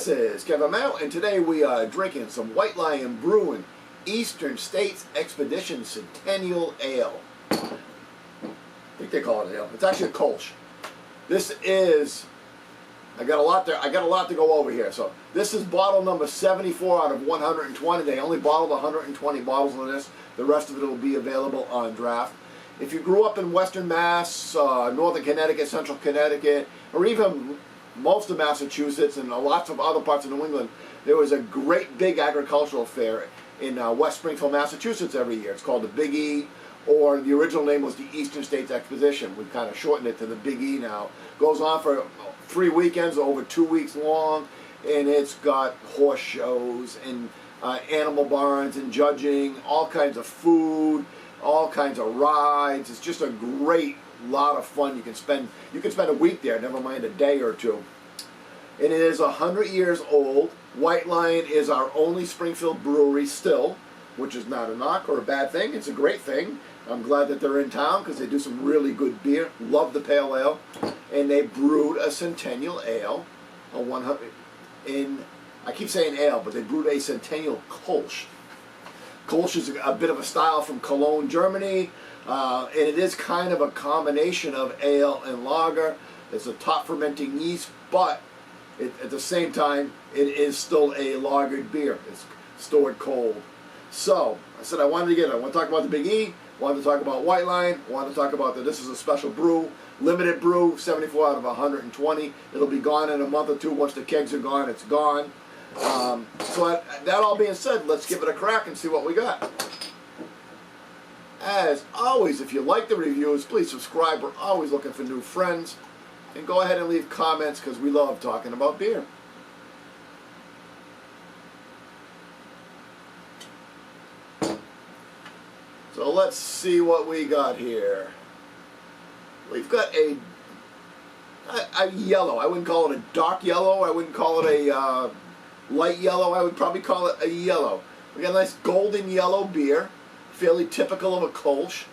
This is Kevin Mel, and today we are drinking some White Lion Brewing Eastern States Expedition Centennial Ale. I think they call it ale. It's actually a Kolsch. This is, I got a lot to go over here. So this is bottle number 74 out of 120. They only bottled 120 bottles of this. The rest of it will be available on draft. If you grew up in Western Mass, Northern Connecticut, Central Connecticut, or even most of Massachusetts and lots of other parts of New England, there was a great big agricultural fair in West Springfield, Massachusetts every year. It's called the Big E, or the original name was the Eastern States Exposition. We've kind of shortened it to the Big E now. Goes on for 3 weekends, over 2 weeks long, and it's got horse shows and animal barns and judging, all kinds of food, all kinds of rides. It's just a great lot of fun. You can spend a week there, never mind a day or two. And it is 100 years old. White Lion is our only Springfield brewery still, which is not a knock or a bad thing. It's a great thing. I'm glad that they're in town because they do some really good beer. Love the pale ale. And they brewed a Centennial Ale, a 100 I keep saying ale, but they brewed a Centennial Kolsch. Kolsch is a bit of a style from Cologne, Germany, and it is kind of a combination of ale and lager. It's a top fermenting yeast, but at the same time, it is still a lagered beer. It's stored cold. So, I said I want to talk about the Big E, wanted to talk about White Lion, wanted to talk about that this is a special brew, limited brew, 74 out of 120. It'll be gone in a month or two. Once the kegs are gone, it's gone. So that all being said, let's give it a crack and see what we got. As always, if you like the reviews, please subscribe. We're always looking for new friends. And go ahead and leave comments because we love talking about beer. So let's see what we got here. We've got a yellow. I wouldn't call it a dark yellow. I wouldn't call it a light yellow. I would probably call it a yellow. We got a nice golden yellow beer, fairly typical of a Kolsch,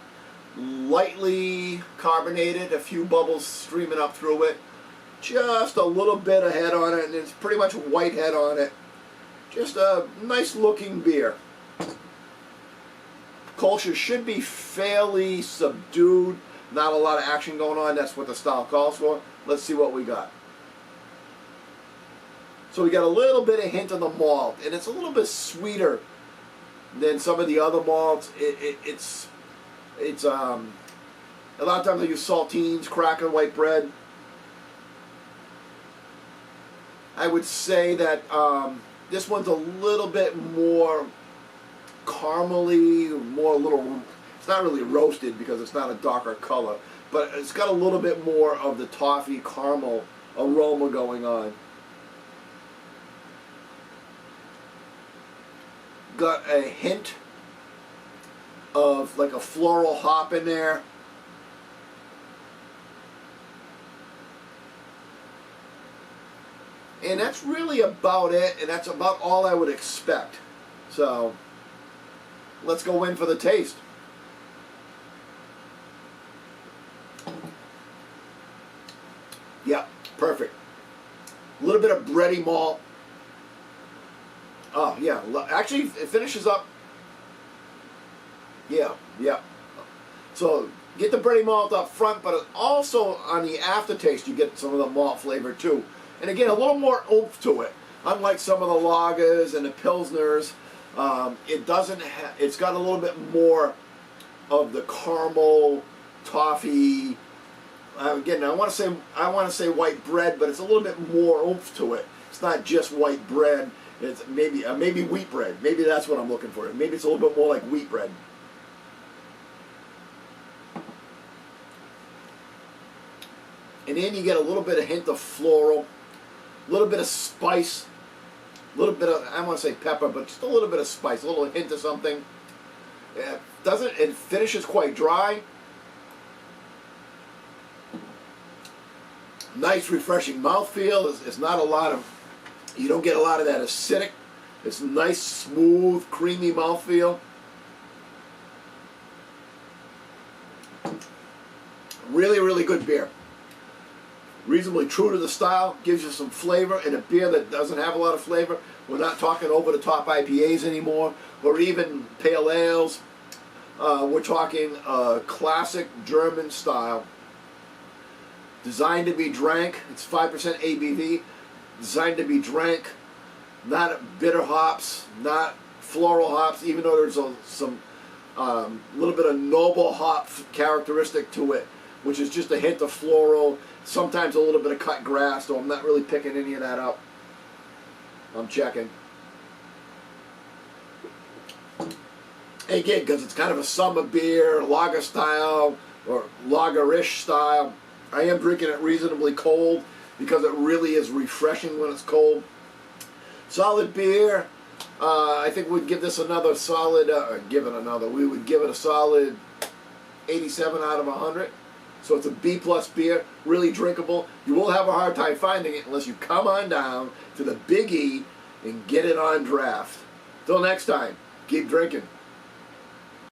lightly carbonated, a few bubbles streaming up through it, just a little bit of head on it, and it's pretty much a white head on it. Just a nice looking beer. Kolsch should be fairly subdued, not a lot of action going on. That's what the style calls for. Let's see what we got. So we got a little bit of hint of the malt, and it's a little bit sweeter than some of the other malts. It's a lot of times I use saltines, cracker, white bread. I would say that this one's a little bit more caramely, it's not really roasted because it's not a darker color, but it's got a little bit more of the toffee caramel aroma going on. Got a hint of like a floral hop in there. And that's really about it, and that's about all I would expect. So, let's go in for the taste. Yeah, perfect. A little bit of bready malt. Oh, yeah. Actually, it finishes up. Yeah. So, get the bready malt up front, but also on the aftertaste, you get some of the malt flavor too. And again, a little more oomph to it. Unlike some of the lagers and the pilsners, it's got a little bit more of the caramel, toffee. Again, I want to say white bread, but it's a little bit more oomph to it. It's not just white bread. It's maybe wheat bread. Maybe that's what I'm looking for. Maybe it's a little bit more like wheat bread. And then you get a little bit of hint of floral, a little bit of spice, a little bit of, I don't want to say pepper, but just a little bit of spice, a little hint of something. It finishes quite dry. Nice refreshing mouthfeel. It's not a lot of, you don't get a lot of that acidic. It's nice, smooth, creamy mouthfeel. Really, really good beer. reasonably true to the style, gives you some flavor in a beer that doesn't have a lot of flavor. We're not talking over-the-top IPAs anymore, or even pale ales. We're talking classic German style, designed to be drank. It's 5% ABV, designed to be drank, not bitter hops, not floral hops, even though there's some little bit of noble hop characteristic to it, which is just a hint of floral, sometimes a little bit of cut grass, so I'm not really picking any of that up. I'm checking. Again, because it's kind of a summer beer, lager style, or lagerish style. I am drinking it reasonably cold because it really is refreshing when it's cold. Solid beer. I think we'd give this another solid, we would give it a solid 87 out of 100. So it's a B+ beer, really drinkable. You will have a hard time finding it unless you come on down to the Big E and get it on draft. Till next time, keep drinking.